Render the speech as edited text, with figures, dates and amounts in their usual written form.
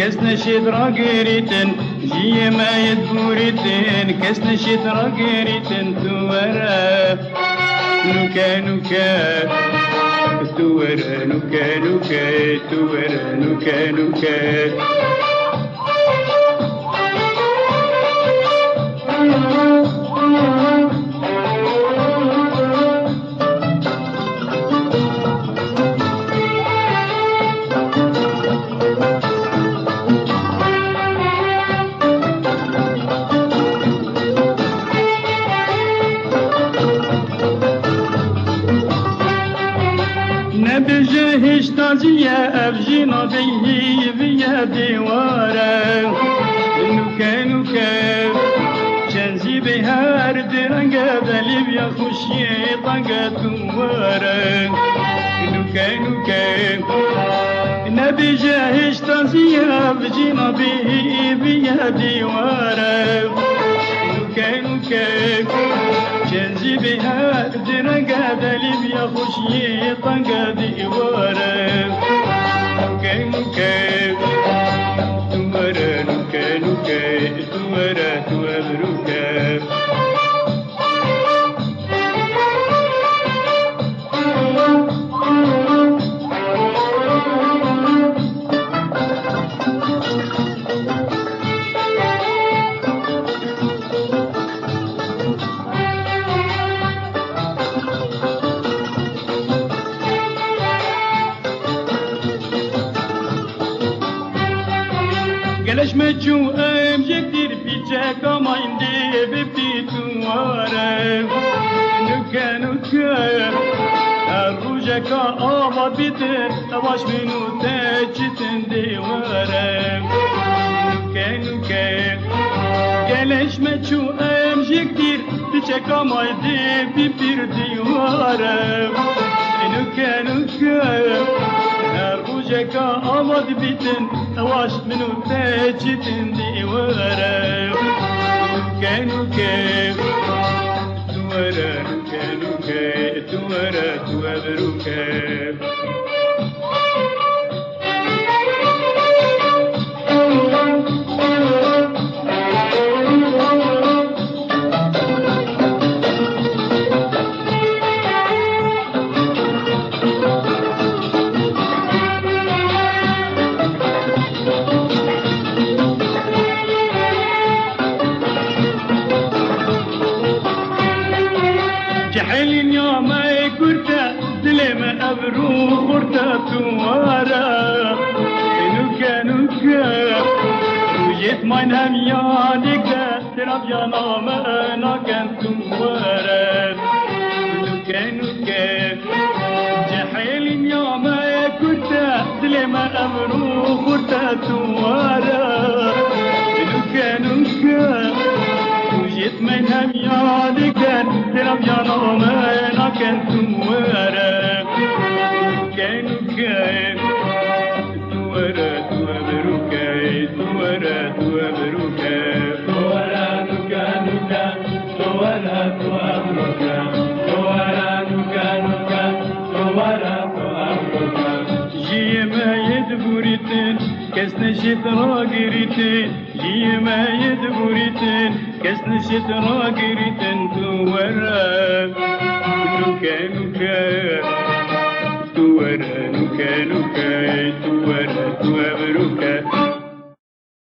كسنا شدرا قريتن جي ما يدبوريتن كسنا شدرا قريتن ثورا نوكا نوكا ثورا نوكا نوكا ثورا نوكا نوكا بجهش تازية أبجينا بيه بيا ديوارا نوكا نوكا شنزي بهار درنقا بليبيا خشي طنقا توارا نوكا نوكا نبي جهش تازية أبجينا بيه بيا ديوارا نوكا نوكا شنزي بها درنقا دليبيا خشي طنقا ديوارا نوكا نوكا توارا نوكا نوكا توارا توابروكا قالش مجو ام جكتير بيتشاك ما يندي ببدي توارا نوكا نوكا الروجك آبا بيتر أواش منو تاجتن ديوارا نوكا نوكا قالش مجو ام جكتير بيتشاك ما يندي ببدي ديوارا نوكا نوكا روجك أمد بيتن أواش منو تاجتن ديوارا نوكا نوكا توارا نوكا نوكا توارا توابروكا جحيل يوم ما كرتا دلما أبرو خرتا توارا نوكا نوكا وجيت ماين هم يانك تراب يا نام أنا كان توارا نوكا نوكا جحيل يوم ما كرتا دلما أبرو خرتا توارا نوكا نوكا جيت من هم يالي كان تراب يا نوم انا كنت موارا كان كان توارا توابروكا توارا توابروكا توارا نوكا نوكا توارا توابروكا توارا نوكا نوكا توارا توابروكا جي ما يدبوريتن كسن شترا قريتن جي ما يدبوريتن كسن شترا قريتن توارا نوكا نوكا توارا نوكا نوكا توارا توابروكا